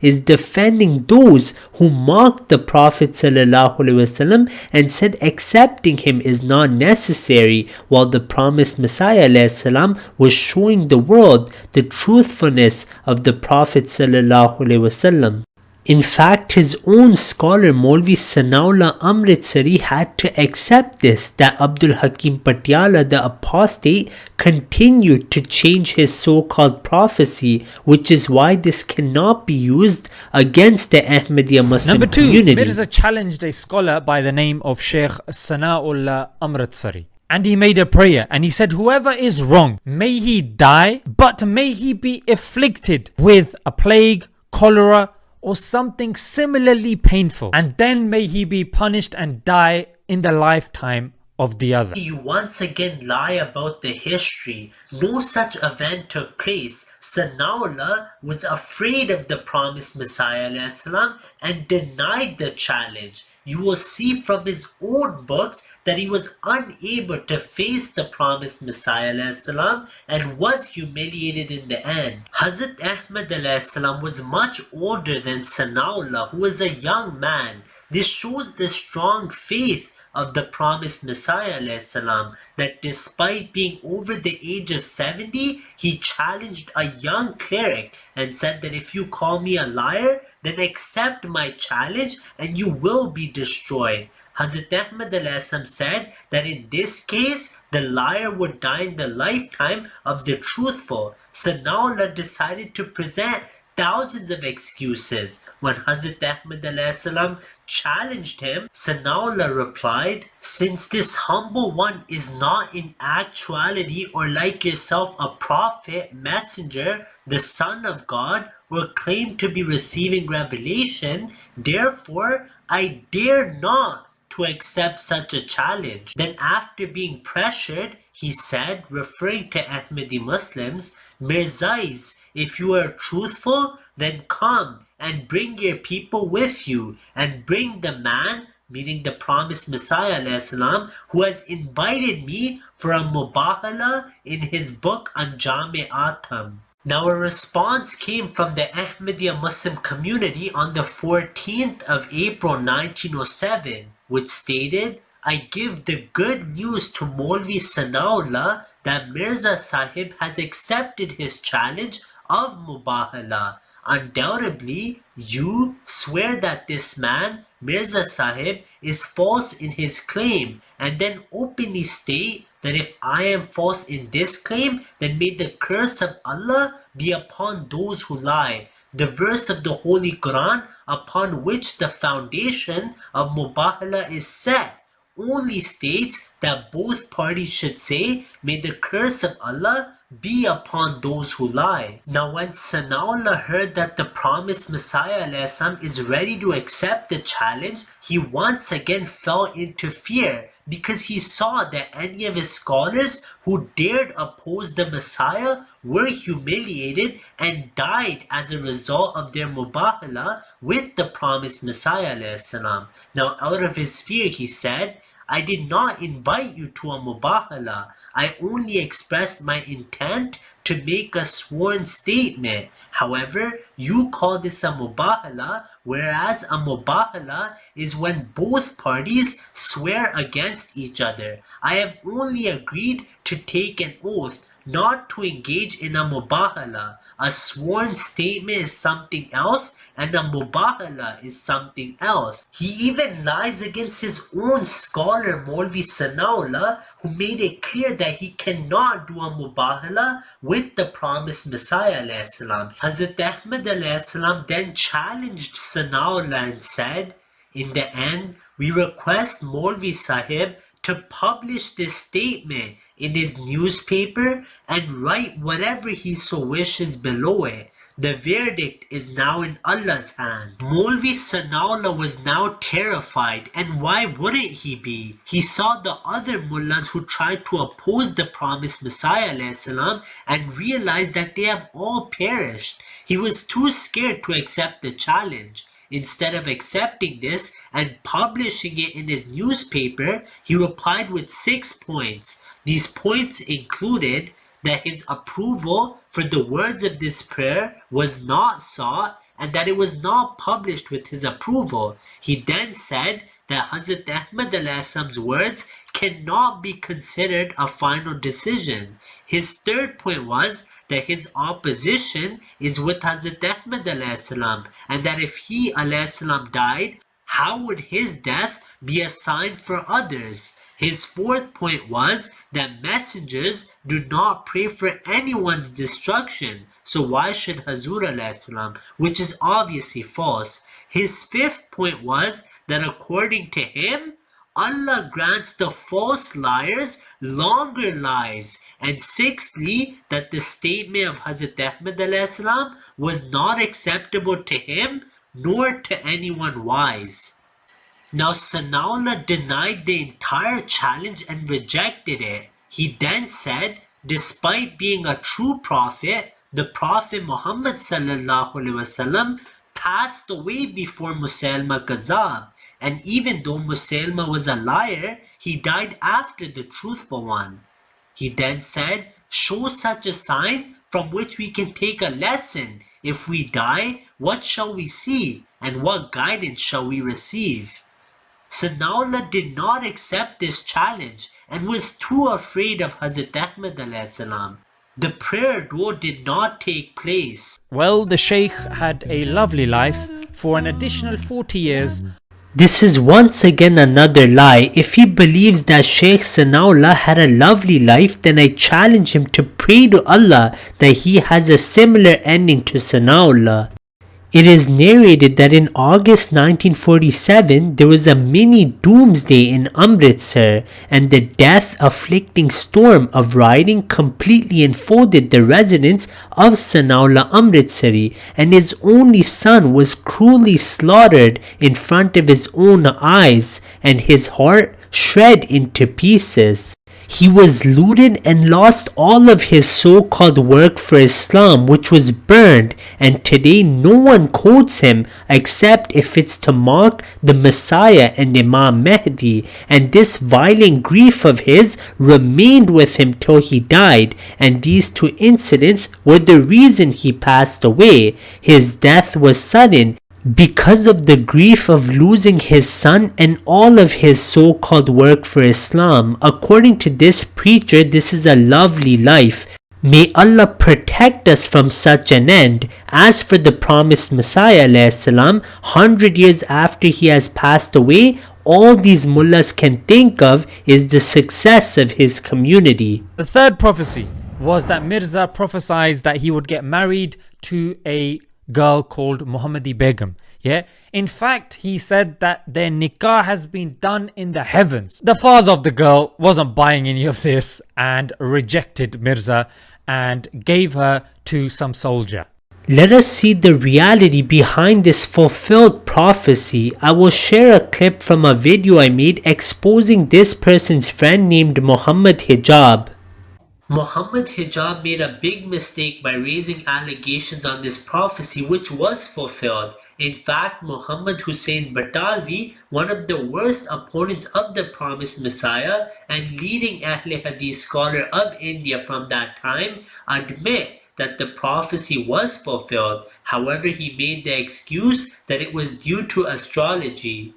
is defending those who mocked the Prophet ﷺ and said accepting him is not necessary, while the promised Messiah ﷺ was showing the world the truthfulness of the Prophet ﷺ. In fact, his own scholar Maulvi Sanaullah Amritsari had to accept this, that Abdul Hakim Patiala, the apostate, continued to change his so-called prophecy, which is why this cannot be used against the Ahmadiyya Muslim Number two, community. Mirza challenged a scholar by the name of Sheikh Sanaullah Amritsari. And he made a prayer and he said, whoever is wrong, may he die, but may he be afflicted with a plague, cholera, or something similarly painful, and then may he be punished and die in the lifetime of the other. You once again lie about the history. No such event took place. Sanaullah was afraid of the promised Messiah ﷺ and denied the challenge. You will see from his own books that he was unable to face the promised Messiah ﷺ and was humiliated in the end. Hazrat Ahmad ﷺ was much older than Sanaullah, who was a young man. This shows the strong faith of the promised Messiah ﷺ, that despite being over the age of 70, he challenged a young cleric and said that if you call me a liar, then accept my challenge and you will be destroyed. Hazrat Ahmad ﷺ said that in this case, the liar would die in the lifetime of the truthful. Sanaullah decided to present thousands of excuses. When Hazrat Ahmad alayhi salam challenged him, Sanaullah replied, "Since this humble one is not in actuality or like yourself a prophet, messenger, the son of God, or claim to be receiving revelation, therefore I dare not to accept such a challenge." Then after being pressured, he said, referring to Ahmadi Muslims, "Mirzais, if you are truthful, then come and bring your people with you, and bring the man," meaning the promised Messiah alayhi salam, "who has invited me for a mubahala in his book Anjam-e Atam." Now a response came from the Ahmadiyya Muslim community on the 14th of April 1907, which stated, "I give the good news to Maulvi Sanaullah that Mirza Sahib has accepted his challenge of Mubahala. Undoubtedly, you swear that this man, Mirza Sahib, is false in his claim, and then openly state that if I am false in this claim, then may the curse of Allah be upon those who lie." The verse of the Holy Quran upon which the foundation of Mubahala is set only states that both parties should say, "May the curse of Allah be upon those who lie." Now when Sanaullah heard that the promised Messiah ﷺ is ready to accept the challenge, he once again fell into fear, because he saw that any of his scholars who dared oppose the Messiah were humiliated and died as a result of their mubahala with the promised Messiah ﷺ. Now out of his fear he said, "I did not invite you to a mubahala. I only expressed my intent to make a sworn statement. However, you call this a mubahala, whereas a mubahala is when both parties swear against each other. I have only agreed to take an oath, not to engage in a mubahala. A sworn statement is something else, and a mubahala is something else." He even lies against his own scholar Maulvi Sanaullah, who made it clear that he cannot do a mubahala with the promised Messiah alayhi salam. Hazrat Ahmad alayhi salam then challenged Sanaullah and said, "In the end, we request Maulvi Sahib to publish this statement in his newspaper and write whatever he so wishes below it. The verdict is now in Allah's hand." Maulvi Sanaullah was now terrified, and why wouldn't he be? He saw the other mullahs who tried to oppose the promised Messiah ﷺ and realized that they have all perished. He was too scared to accept the challenge. Instead of accepting this and publishing it in his newspaper, he replied with 6 points. These points included that his approval for the words of this prayer was not sought and that it was not published with his approval. He then said that Hazrat Ahmad ﷺ's words cannot be considered a final decision. His third point was that his opposition is with Hazrat Ahmad ﷺ, and that if he ﷺ died, how would his death be a sign for others? His fourth point was that messengers do not pray for anyone's destruction, so why should Hazur ﷺ, which is obviously false. His fifth point was that according to him, Allah grants the false liars longer lives, and sixthly, that the statement of Hazrat Ahmad ﷺ was not acceptable to him nor to anyone wise. Now Sanaullah denied the entire challenge and rejected it. He then said, despite being a true prophet, the Prophet Muhammad ﷺ passed away before Musaylima Kazab, and even though Musaylima was a liar, he died after the truthful one. He then said, show such a sign from which we can take a lesson. If we die, what shall we see, and what guidance shall we receive? Sanaullah did not accept this challenge and was too afraid of Hazrat Ahmad ﷺ. The prayer though did not take place. Well, the Shaykh had a lovely life for an additional 40 years. This is once again another lie. If he believes that Sheikh Sanaullah had a lovely life, then I challenge him to pray to Allah that he has a similar ending to Sanaullah. It is narrated that in August 1947, there was a mini doomsday in Amritsar, and the death-afflicting storm of rioting completely enfolded the residence of Sanaullah Amritsari, and his only son was cruelly slaughtered in front of his own eyes, and his heart shred into pieces. He was looted and lost all of his so-called work for Islam, which was burned, and today no one quotes him except if it's to mock the Messiah and Imam Mahdi, and this violent grief of his remained with him till he died, and these two incidents were the reason he passed away. His death was sudden, because of the grief of losing his son and all of his so-called work for Islam. According to this preacher, this is a lovely life. May Allah protect us from such an end. As for the promised Messiah ﷺ, 100 years after he has passed away, all these mullahs can think of is the success of his community. The third prophecy was that Mirza prophesied that he would get married to a girl called Muhammadi Begum. In fact, he said that their nikah has been done in the heavens. The father of the girl wasn't buying any of this and rejected Mirza and gave her to some soldier. Let us see the reality behind this fulfilled prophecy. I will share a clip from a video I made exposing this person's friend named Muhammad Hijab. Muhammad Hijab made a big mistake by raising allegations on this prophecy, which was fulfilled. In fact, Muhammad Hussain Batalvi, one of the worst opponents of the promised Messiah and leading Ahle Hadith scholar of India from that time, admit that the prophecy was fulfilled. However, he made the excuse that it was due to astrology.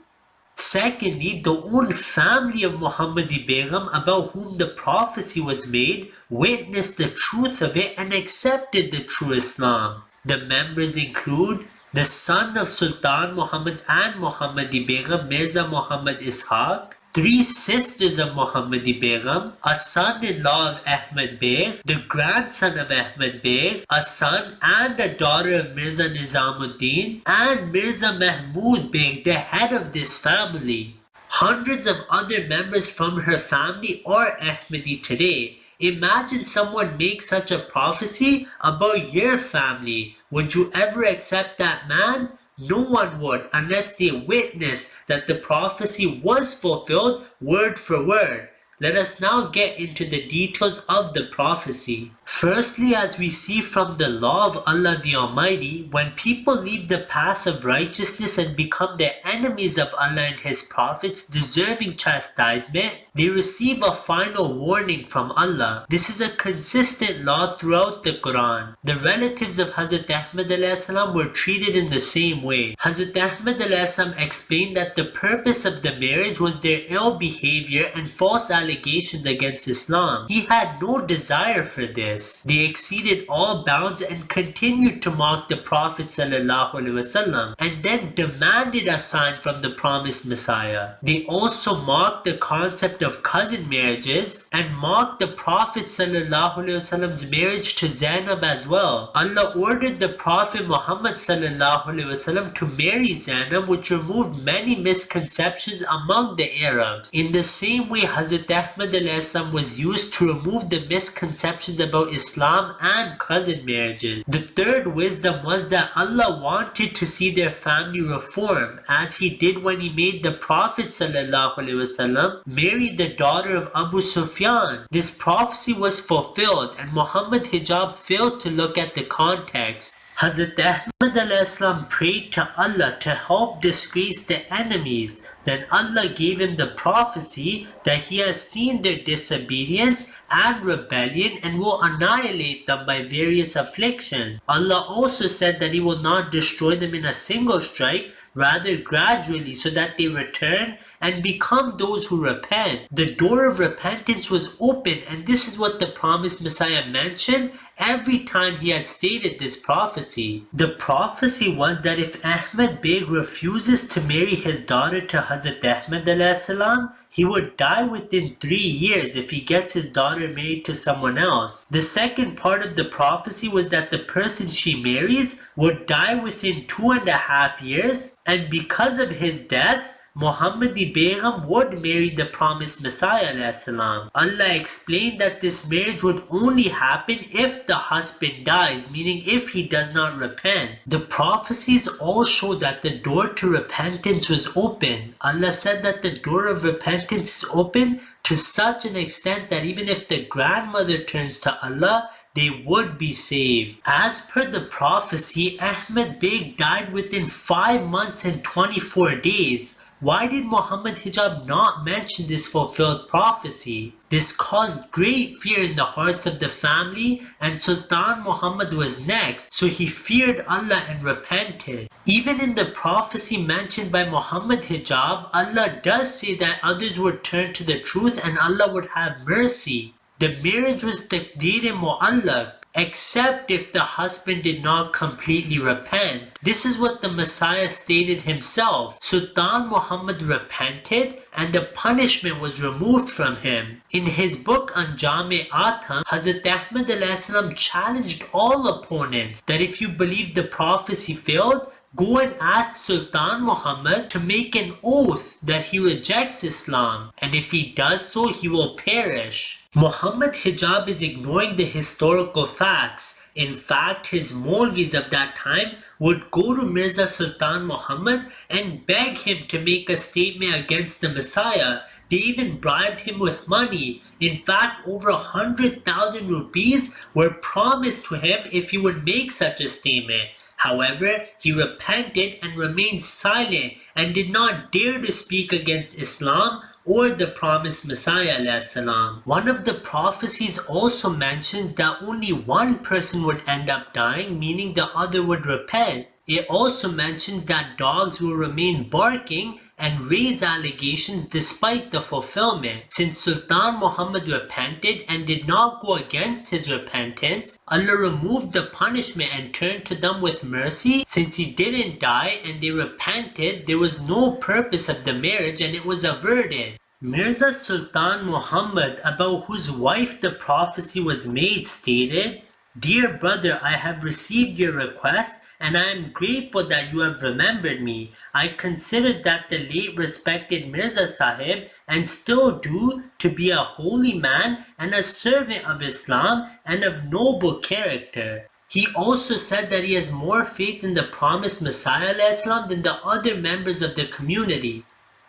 Secondly, the own family of Muhammadi Begum, about whom the prophecy was made, witnessed the truth of it and accepted the true Islam. The members include the son of Sultan Muhammad and Muhammadi Begum, Mirza Muhammad Ishaq, 3 sisters of Muhammadi Begum, a son-in-law of Ahmed Beg, the grandson of Ahmed Beg, a son and a daughter of Mirza Nizamuddin, and Mirza Mahmud Beg, the head of this family. Hundreds of other members from her family are Ahmadi today. Imagine someone makes such a prophecy about your family. Would you ever accept that man? No one would, unless they witness that the prophecy was fulfilled word for word. Let us now get into the details of the prophecy. Firstly, as we see from the law of Allah the Almighty, when people leave the path of righteousness and become the enemies of Allah and His prophets, deserving chastisement, they receive a final warning from Allah. This is a consistent law throughout the Quran. The relatives of Hazrat Ahmad ﷺ were treated in the same way. Hazrat Ahmad ﷺ explained that the purpose of the marriage was their ill behavior and false allegations against Islam. He had no desire for this. They exceeded all bounds and continued to mock the Prophet ﷺ and then demanded a sign from the promised Messiah. They also mocked the concept of cousin marriages and mocked the Prophet ﷺ's marriage to Zainab as well. Allah ordered the Prophet Muhammad ﷺ to marry Zainab, which removed many misconceptions among the Arabs. In the same way, Hazrat Ahmad ﷺ was used to remove the misconceptions about Islam and cousin marriages. The third wisdom was that Allah wanted to see their family reform, as He did when He made the Prophet ﷺ marry the daughter of Abu Sufyan. This prophecy was fulfilled, and Muhammad Hijab failed to look at the context. Hazrat Ahmad ﷺ prayed to Allah to help disgrace the enemies. Then Allah gave him the prophecy that He has seen their disobedience and rebellion and will annihilate them by various afflictions. Allah also said that He will not destroy them in a single strike, rather gradually, so that they return and become those who repent. The door of repentance was open, and this is what the promised Messiah mentioned every time he had stated this prophecy. The prophecy was that if Ahmed Beg refuses to marry his daughter to Hazrat Ahmed alayhi salam, he would die within 3 years if he gets his daughter married to someone else. The second part of the prophecy was that the person she marries would die within 2.5 years, and because of his death, Muhammadi Begum would marry the promised Messiah alayhi salam. Allah explained that this marriage would only happen if the husband dies, meaning if he does not repent. The prophecies all show that the door to repentance was open. Allah said that the door of repentance is open to such an extent that even if the grandmother turns to Allah, they would be saved. As per the prophecy, Ahmed Beg died within 5 months and 24 days. Why did Muhammad Hijab not mention this fulfilled prophecy? This caused great fear in the hearts of the family, and Sultan Muhammad was next, so he feared Allah and repented. Even in the prophecy mentioned by Muhammad Hijab, Allah does say that others would turn to the truth and Allah would have mercy. The marriage was taqdeer mu'allaq, except if the husband did not completely repent. This is what the Messiah stated himself. Sultan Muhammad repented and the punishment was removed from him. In his book Anjam-e Atam, Hazrat Ahmad alayhi salam challenged all opponents that if you believe the prophecy failed, go and ask Sultan Muhammad to make an oath that he rejects Islam, and if he does so, he will perish. Muhammad Hijab is ignoring the historical facts. In fact, his Maulvis of that time would go to Mirza Sultan Muhammad and beg him to make a statement against the Messiah. They even bribed him with money. In fact, over 100,000 rupees were promised to him if he would make such a statement. However, he repented and remained silent and did not dare to speak against Islam or the promised Messiah alayhi salam. One of the prophecies also mentions that only one person would end up dying, meaning the other would repent. It also mentions that dogs will remain barking and raise allegations despite the fulfillment. Since Sultan Muhammad repented and did not go against his repentance, Allah removed the punishment and turned to them with mercy. Since he didn't die and they repented, there was no purpose of the marriage and it was averted. Mirza Sultan Muhammad, about whose wife the prophecy was made, stated, "Dear brother, I have received your request and I am grateful that you have remembered me. I consider that the late respected Mirza Sahib, and still do, to be a holy man and a servant of Islam and of noble character." He also said that he has more faith in the promised Messiah ﷺ than the other members of the community.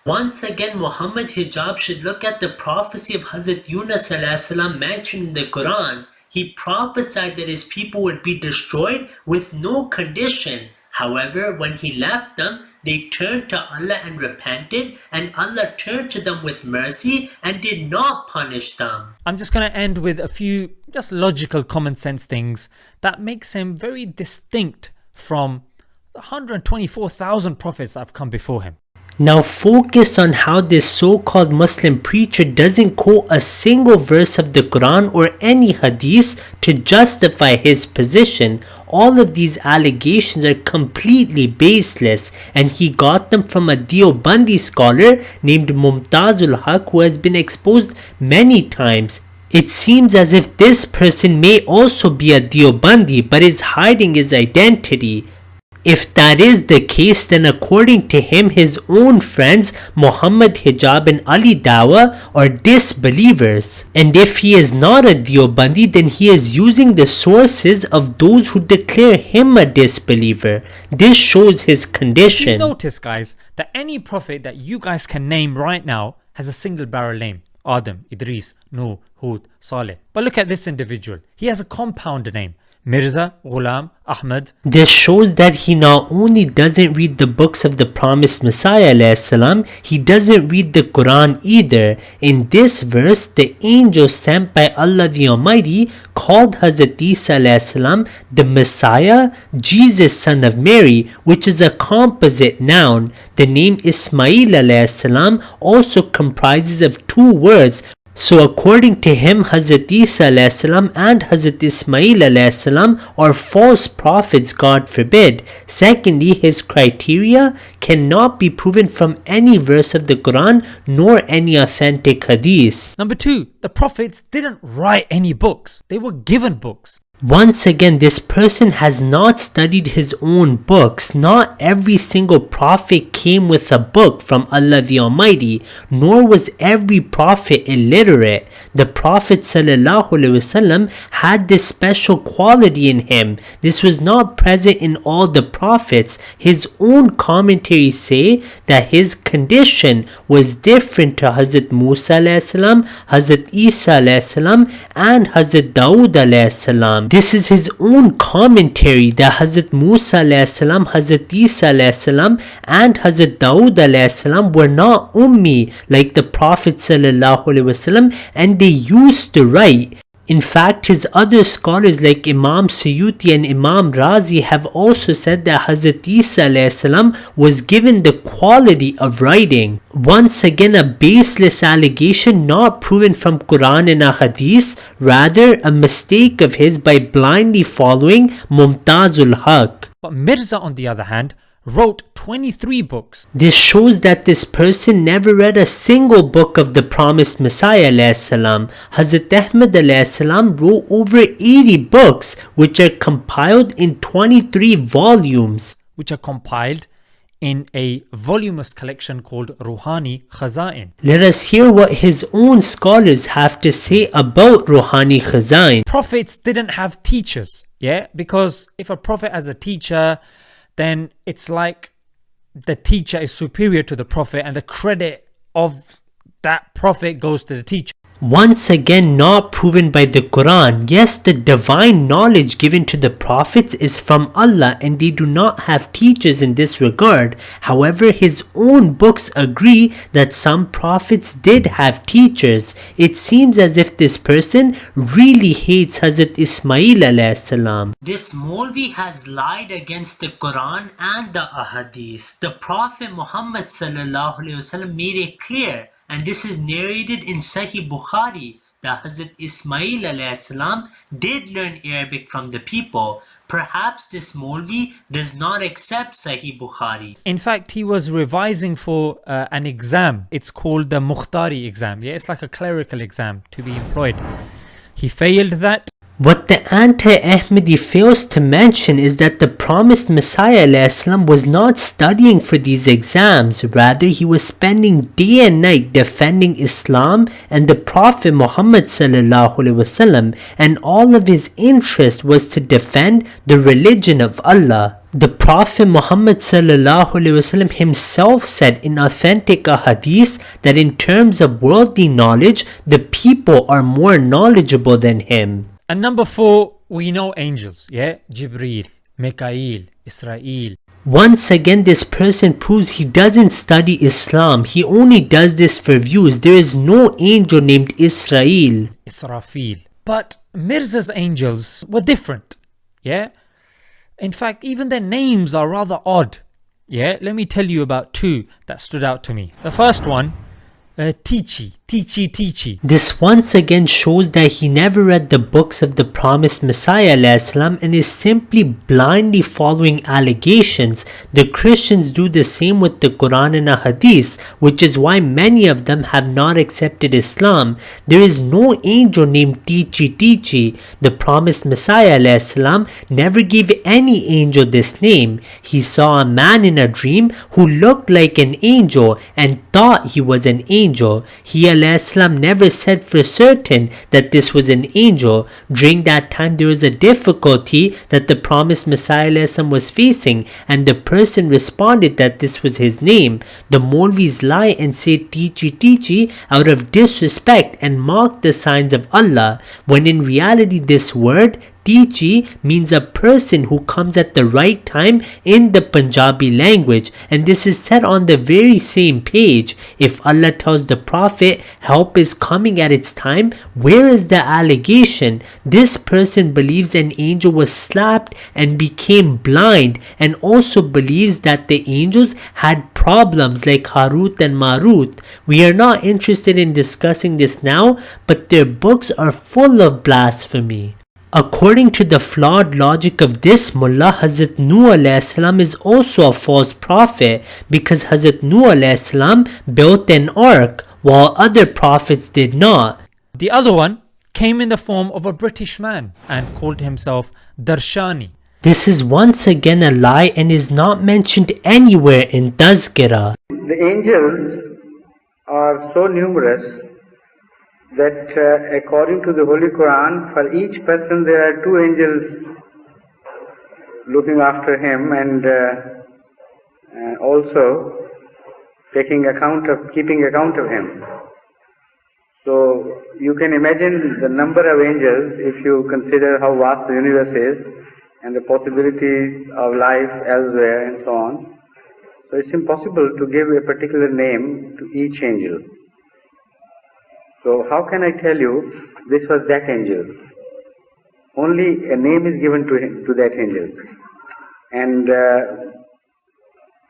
Once again, Muhammad Hijab should look at the prophecy of Hazrat Yunus ﷺ mentioned in the Quran. He prophesied that his people would be destroyed with no condition. However, when he left them, they turned to Allah and repented, and Allah turned to them with mercy and did not punish them. I'm just going to end with a few just logical common sense things that makes him very distinct from the 124,000 prophets that have come before him. Now focus on how this so-called Muslim preacher doesn't quote a single verse of the Quran or any hadith to justify his position. All of these allegations are completely baseless, and he got them from a Deobandi scholar named Mumtazul Haq, who has been exposed many times. It seems as if this person may also be a Deobandi but is hiding his identity. If that is the case, then according to him, his own friends Muhammad Hijab and Ali Dawa are disbelievers. And if he is not a Deobandi, then he is using the sources of those who declare him a disbeliever. This shows his condition. You notice, guys, that any prophet that you guys can name right now has a single barrel name. Adam, Idris, Nuh, Hud, Saleh. But look at this individual. He has a compound name. Mirza Ghulam Ahmad. This shows that he not only doesn't read the books of the promised Messiah alayhi salam, he doesn't read the Quran either. In this verse, the angel sent by Allah the Almighty called Hazrat Isa alayhi salam the Messiah, Jesus son of Mary, which is a composite noun. The name Ismail alayhi salam also comprises of two words. So according to him, Hazrat Isa alayhi salam and Hazrat Ismail alayhi salam are false prophets, God forbid. Secondly, his criteria cannot be proven from any verse of the Quran nor any authentic hadith. Number 2, the prophets didn't write any books. They were given books. Once again, this person has not studied his own books. Not every single prophet came with a book from Allah the Almighty, nor was every prophet illiterate. The Prophet ﷺ had this special quality in him. This was not present in all the prophets. His own commentaries say that his condition was different to Hazrat Musa ﷺ, Hazrat Isa ﷺ, and Hazrat Dawood ﷺ. This is his own commentary that Hazrat Musa alayhi salam, Hazrat Isa alayhi salam, and Hazrat Dawood alayhi salam were not ummi like the Prophet sallallahu alaihi wasallam, and they used to write. In fact, his other scholars like Imam Suyuti and Imam Razi have also said that Hazrat Isa alayhi salam was given the quality of writing. Once again, a baseless allegation not proven from Quran and Ahadith, rather a mistake of his by blindly following Mumtazul Haq. But Mirza, on the other hand, wrote 23 books. This shows that this person never read a single book of the promised Messiah alayhi salam. Hazrat Ahmad alayhi salam wrote over 80 books which are compiled in 23 volumes. Which are compiled in a voluminous collection called Ruhani Khaza'in. Let us hear what his own scholars have to say about Ruhani Khaza'in. Prophets didn't have teachers, yeah? Because if a prophet has a teacher, then it's like the teacher is superior to the prophet and the credit of that prophet goes to the teacher. Once again, not proven by the Quran. Yes, the divine knowledge given to the prophets is from Allah and they do not have teachers in this regard. However, his own books agree that some prophets did have teachers. It seems as if this person really hates Hazrat Ismail alayhi salam. This Maulvi has lied against the Quran and the Ahadith. The Prophet Muhammad sallallahu alaihi wasallam made it clear, and this is narrated in Sahih Bukhari, that Hazrat Ismail alayhi salam did learn Arabic from the people. Perhaps this Maulvi does not accept Sahih Bukhari. In fact, he was revising for an exam. It's called the Mukhtari exam. Yeah, it's like a clerical exam to be employed. He failed that. What the anti-Ahmadi fails to mention is that the promised Messiah ﷺ was not studying for these exams. Rather, he was spending day and night defending Islam and the Prophet Muhammad ﷺ, and all of his interest was to defend the religion of Allah. The Prophet Muhammad ﷺ himself said in authentic ahadith that in terms of worldly knowledge, the people are more knowledgeable than him. And number 4, we know angels, yeah? Jibreel, Mikael, Israel. Once again, this person proves he doesn't study Islam. He only does this for views. There is no angel named Israel. Israfil. But Mirza's angels were different, yeah? In fact, even their names are rather odd, yeah? Let me tell you about 2 that stood out to me. The first one, Tichi. This once again shows that he never read the books of the promised Messiah ﷺ and is simply blindly following allegations. The Christians do the same with the Quran and Ahadith, which is why many of them have not accepted Islam. There is no angel named Tichi. The promised Messiah ﷺ never gave any angel this name. He saw a man in a dream who looked like an angel and thought he was an angel. He ﷺ never said for certain that this was an angel. During that time, there was a difficulty that the promised Messiah ﷺ was facing, and the person responded that this was his name. The Maulvis lie and say Tichi out of disrespect and mock the signs of Allah, when in reality this word Teachi means a person who comes at the right time in the Punjabi language, and this is said on the very same page. If Allah tells the Prophet help is coming at its time, where is the allegation? This person believes an angel was slapped and became blind, and also believes that the angels had problems like Harut and Marut. We are not interested in discussing this now, but their books are full of blasphemy. According to the flawed logic of this mullah, Hazrat Nuh alayhi salam is also a false prophet because Hazrat Nuh alayhi salam built an ark while other prophets did not. The other one came in the form of a British man and called himself Darshani. This is once again a lie and is not mentioned anywhere in Tazkirah. The angels are so numerous that according to the Holy Quran, for each person there are 2 angels looking after him and also keeping account of him. So you can imagine the number of angels if you consider how vast the universe is and the possibilities of life elsewhere and so on. So it's impossible to give a particular name to each angel. So how can I tell you this was that angel? Only a name is given to that angel. And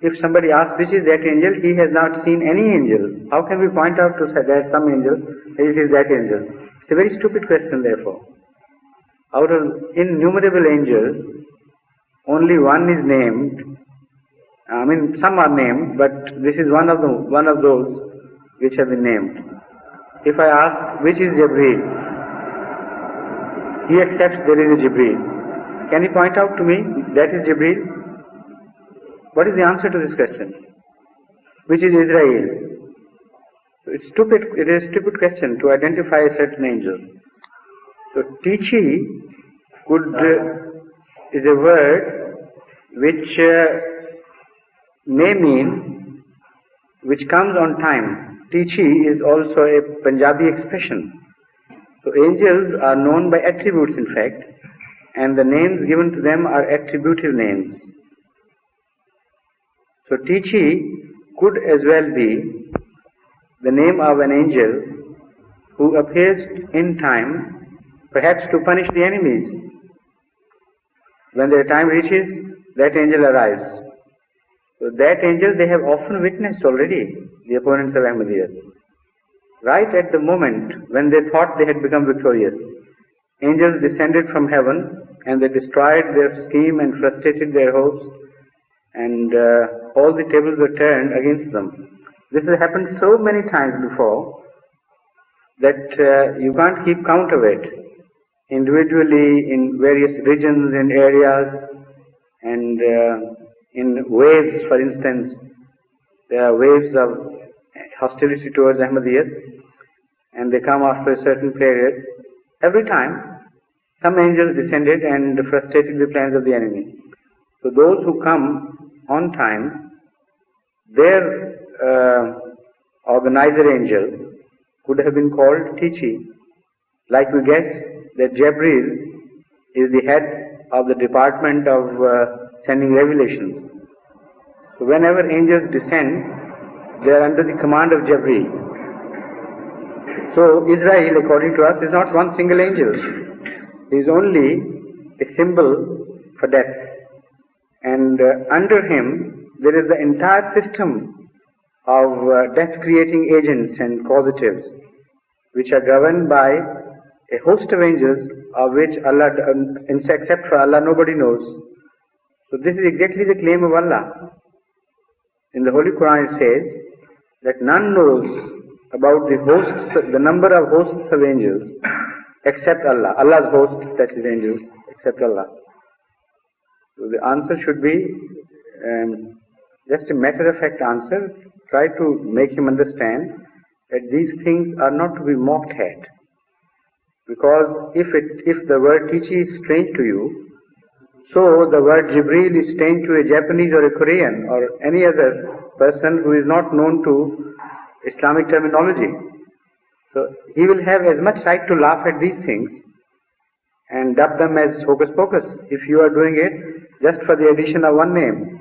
if somebody asks which is that angel, he has not seen any angel. How can we point out to that some angel, it is that angel? It's a very stupid question therefore. Out of innumerable angels, only one is named. I mean, some are named, but this is one of those which have been named. If I ask which is Jibreel, he accepts there is a Jibreel. Can you point out to me that is Jibreel? What is the answer to this question? Which is Israel? It's stupid. It is a stupid question to identify a certain angel. So Tichi is a word which may mean which comes on time. Tichi is also a Punjabi expression. So angels are known by attributes in fact, and the names given to them are attributive names. So Tichi could as well be the name of an angel who appears in time, perhaps to punish the enemies. When their time reaches, that angel arrives. So that angel they have often witnessed already, the opponents of Ahmadiyyat. Right at the moment when they thought they had become victorious, angels descended from heaven and they destroyed their scheme and frustrated their hopes, and all the tables were turned against them. This has happened so many times before that you can't keep count of it. Individually in various regions and areas and in waves, for instance, there are waves of hostility towards Ahmadiyyat and they come after a certain period. Every time some angels descended and frustrated the plans of the enemy. So those who come on time, their organizer angel could have been called Tichi. Like we guess that Jibreel is the head of the department of sending revelations. So whenever angels descend, they are under the command of Jibreel. So Israel, according to us, is not one single angel. He is only a symbol for death. And under him, there is the entire system of death-creating agents and causatives, which are governed by a host of angels, of which Allah, except for Allah, nobody knows. So this is exactly the claim of Allah. In the Holy Quran it says that none knows about the number of hosts of angels except Allah. Allah's hosts, that is angels, except Allah. So the answer should be just a matter-of-fact answer. Try to make him understand that these things are not to be mocked at. Because if the word Tichi is strange to you, so the word Jibreel is strange to a Japanese or a Korean or any other person who is not known to Islamic terminology. So he will have as much right to laugh at these things and dub them as hocus pocus if you are doing it just for the addition of one name.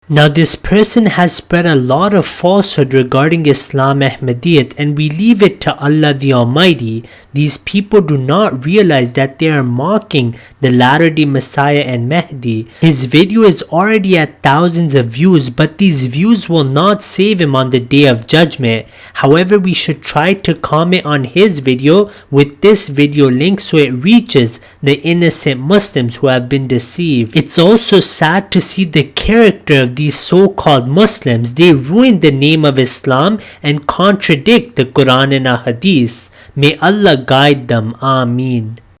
Now this person has spread a lot of falsehood regarding Islam Ahmadiyyat, and we leave it to Allah the Almighty. These people do not realize that they are mocking the latter-day Messiah and Mahdi. His video is already at thousands of views, but these views will not save him on the Day of Judgment. However, we should try to comment on his video with this video link so it reaches the innocent Muslims who have been deceived. It's also sad to see the character of these so-called Muslims. They ruin the name of Islam and contradict the Quran and Hadith. May Allah guide them. Ameen.